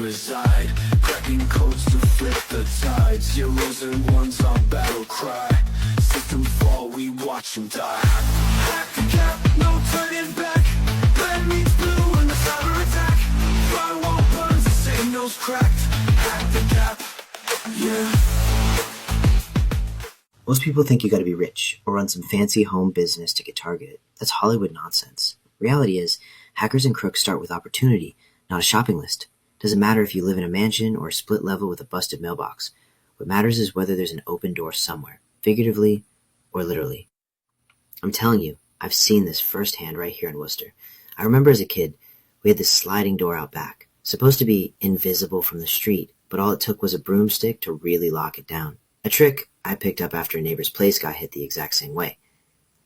reside, cracking codes to flip the tide. Zeros and ones on battle cry. System fall, we watch them die. Hack-Attack, no turning back. Red meets blue in the cyber attack. Firewall burns, the signals cracked. Hack-Attack, yeah. Most people think you gotta be rich or run some fancy home business to get targeted. That's Hollywood nonsense. Reality is, hackers and crooks start with opportunity, not a shopping list. Doesn't matter if you live in a mansion or a split level with a busted mailbox. What matters is whether there's an open door somewhere, figuratively or literally. I'm telling you, I've seen this firsthand right here in Worcester. I remember as a kid, we had this sliding door out back, supposed to be invisible from the street, but all it took was a broomstick to really lock it down. A trick I picked up after a neighbor's place got hit the exact same way.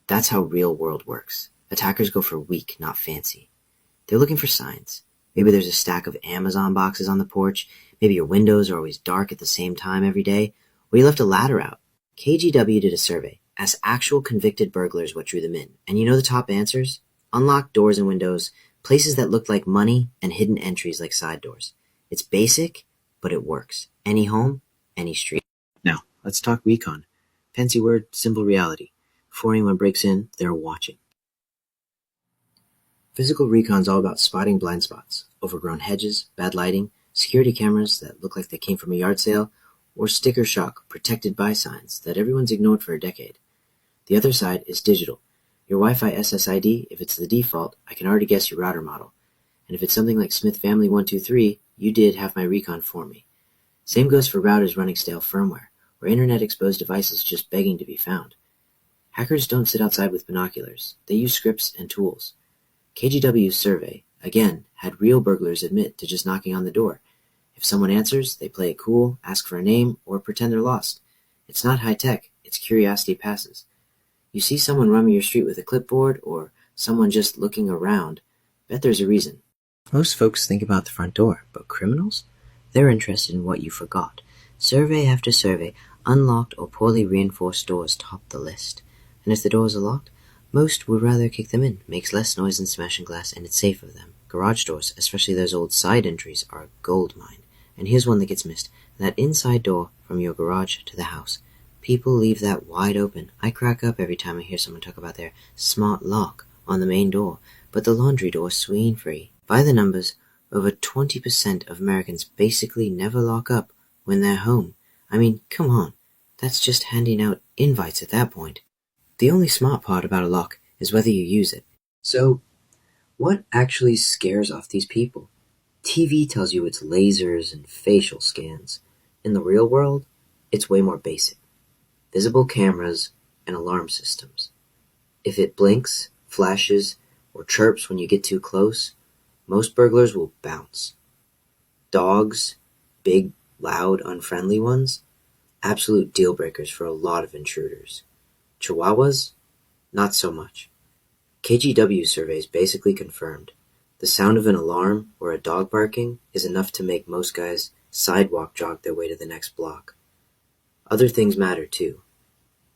That's how real world works. Attackers go for weak, not fancy. They're looking for signs. Maybe there's a stack of Amazon boxes on the porch. Maybe your windows are always dark at the same time every day. Or you left a ladder out. KGW did a survey. Asked actual convicted burglars what drew them in. And you know the top answers? Unlocked doors and windows, places that looked like money, and hidden entries like side doors. It's basic, but it works. Any home, any street. Now, let's talk recon. Fancy word, simple reality. Before anyone breaks in, they're watching. Physical recon's all about spotting blind spots, overgrown hedges, bad lighting, security cameras that look like they came from a yard sale, or sticker shock protected by signs that everyone's ignored for a decade. The other side is digital. Your Wi-Fi SSID, if it's the default, I can already guess your router model. And if it's something like Smith Family 123, you did have my recon for me. Same goes for routers running stale firmware, or internet-exposed devices just begging to be found. Hackers don't sit outside with binoculars. They use scripts and tools. KGW's survey, again, had real burglars admit to just knocking on the door. If someone answers, they play it cool, ask for a name, or pretend they're lost. It's not high-tech, it's curiosity passes. You see someone roaming your street with a clipboard, or someone just looking around, bet there's a reason. Most folks think about the front door, but criminals? They're interested in what you forgot. Survey after survey, unlocked or poorly reinforced doors top the list. And if the doors are locked, most would rather kick them in. Makes less noise than smashing glass, and it's safe for them. Garage doors, especially those old side entries, are a gold mine. And here's one that gets missed. That inside door from your garage to the house. People leave that wide open. I crack up every time I hear someone talk about their smart lock on the main door, but the laundry door swing-free. By the numbers, over 20% of Americans basically never lock up when they're home. I mean, come on. That's just handing out invites at that point. The only smart part about a lock is whether you use it. So, what actually scares off these people? TV tells you it's lasers and facial scans. In the real world, it's way more basic. Visible cameras and alarm systems. If it blinks, flashes, or chirps when you get too close, most burglars will bounce. Dogs, big, loud, unfriendly ones, absolute deal breakers for a lot of intruders. Chihuahuas? Not so much. KGW surveys basically confirmed. The sound of an alarm or a dog barking is enough to make most guys sidewalk jog their way to the next block. Other things matter too.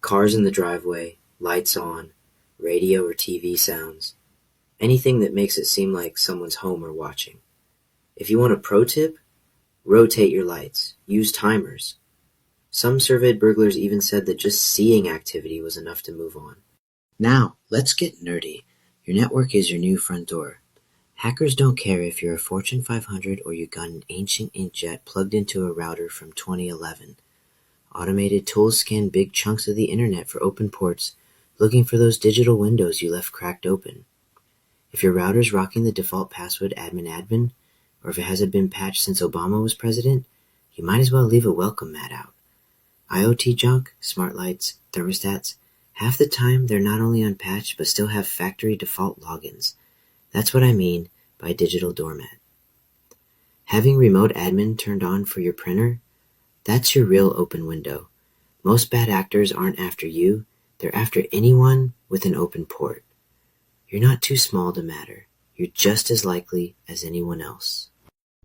Cars in the driveway, lights on, radio or TV sounds. Anything that makes it seem like someone's home or watching. If you want a pro tip, rotate your lights. Use timers. Some surveyed burglars even said that just seeing activity was enough to move on. Now, let's get nerdy. Your network is your new front door. Hackers don't care if you're a Fortune 500 or you got an ancient inkjet plugged into a router from 2011. Automated tools scan big chunks of the internet for open ports, looking for those digital windows you left cracked open. If your router's rocking the default password admin, or if it hasn't been patched since Obama was president, you might as well leave a welcome mat out. IoT junk, smart lights, thermostats, half the time they're not only unpatched but still have factory default logins. That's what I mean by digital doormat. Having remote admin turned on for your printer? That's your real open window. Most bad actors aren't after you, they're after anyone with an open port. You're not too small to matter. You're just as likely as anyone else.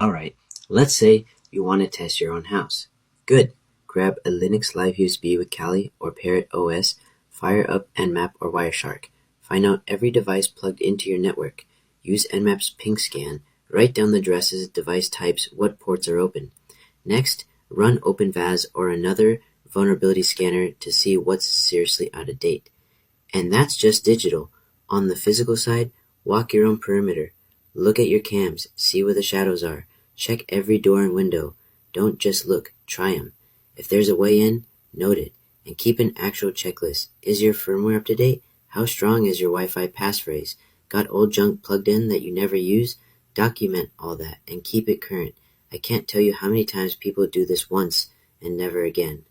Alright, let's say you want to test your own house. Good. Grab a Linux Live USB with Kali or Parrot OS, fire up Nmap or Wireshark. Find out every device plugged into your network. Use Nmap's ping scan, Write down the addresses, device types, what ports are open. Next, run OpenVAS or another vulnerability scanner to see what's seriously out of date. And that's just digital. On the physical side, walk your own perimeter. Look at your cams, see where the shadows are. Check every door and window. Don't just look, try them. If there's a way in, note it, and keep an actual checklist. Is your firmware up to date? How strong is your Wi-Fi passphrase? Got old junk plugged in that you never use? Document all that and keep it current. I can't tell you how many times people do this once and never again.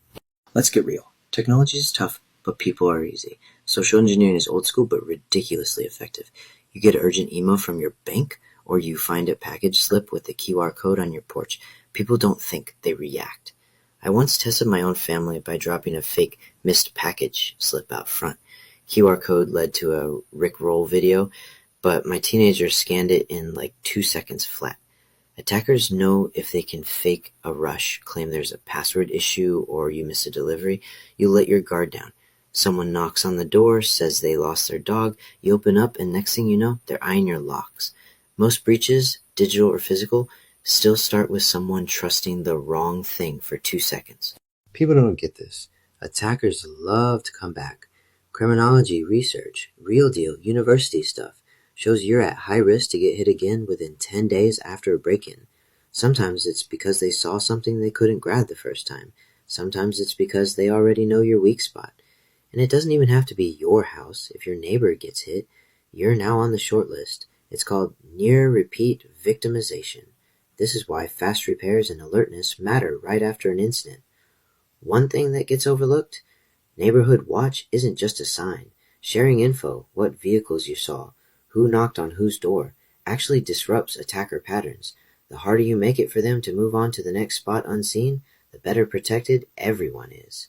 Let's get real. Technology is tough, but people are easy. Social engineering is old school but ridiculously effective. You get an urgent email from your bank, or you find a package slip with a QR code on your porch. People don't think, they react. I once tested my own family by dropping a fake missed package slip out front. QR code led to a Rickroll video, but my teenager scanned it in like 2 seconds flat. Attackers know if they can fake a rush, claim there's a password issue, or you miss a delivery, you let your guard down. Someone knocks on the door, says they lost their dog, you open up, and next thing you know, they're eyeing your locks. Most breaches, digital or physical, still start with someone trusting the wrong thing for 2 seconds. People don't get this. Attackers love to come back. Criminology research, real deal, university stuff, shows you're at high risk to get hit again within 10 days after a break-in. Sometimes it's because they saw something they couldn't grab the first time. Sometimes it's because they already know your weak spot. And it doesn't even have to be your house. If your neighbor gets hit, you're now on the short list. It's called near-repeat victimization. This is why fast repairs and alertness matter right after an incident. One thing that gets overlooked? Neighborhood watch isn't just a sign. Sharing info, what vehicles you saw, who knocked on whose door, actually disrupts attacker patterns. The harder you make it for them to move on to the next spot unseen, the better protected everyone is.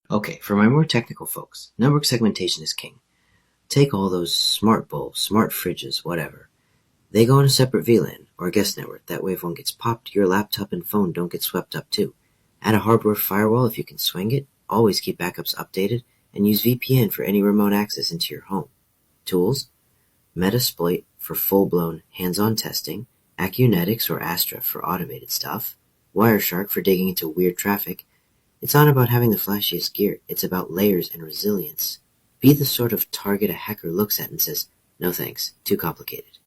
Okay, for my more technical folks, network segmentation is king. Take all those smart bulbs, smart fridges, whatever. They go on a separate VLAN or a guest network. That way if one gets popped, your laptop and phone don't get swept up too. Add a hardware firewall if you can swing it. Always keep backups updated, and use VPN for any remote access into your home. Tools? Metasploit for full-blown hands-on testing, Acunetics or Astra for automated stuff, Wireshark for digging into weird traffic. It's not about having the flashiest gear, it's about layers and resilience. Be the sort of target a hacker looks at and says, no thanks, too complicated.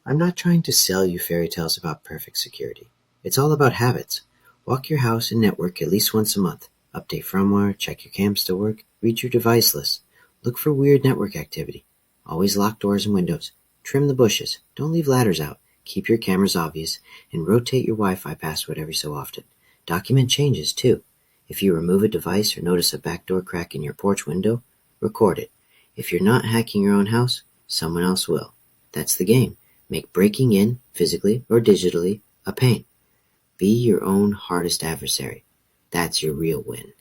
I'm not trying to sell you fairy tales about perfect security. It's all about habits. Walk your house and network at least once a month. Update firmware, check your cams still work, read your device list. Look for weird network activity. Always lock doors and windows. Trim the bushes. Don't leave ladders out. Keep your cameras obvious, and rotate your Wi-Fi password every so often. Document changes, too. If you remove a device or notice a backdoor crack in your porch window, record it. If you're not hacking your own house, someone else will. That's the game. Make breaking in, physically or digitally, a pain. Be your own hardest adversary. That's your real win.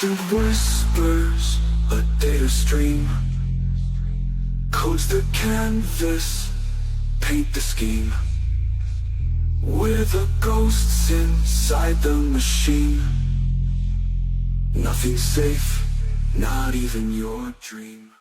The whispers, a data stream, codes the canvas, paint the scheme. We're the ghosts inside the machine. Nothing's safe, not even your dream.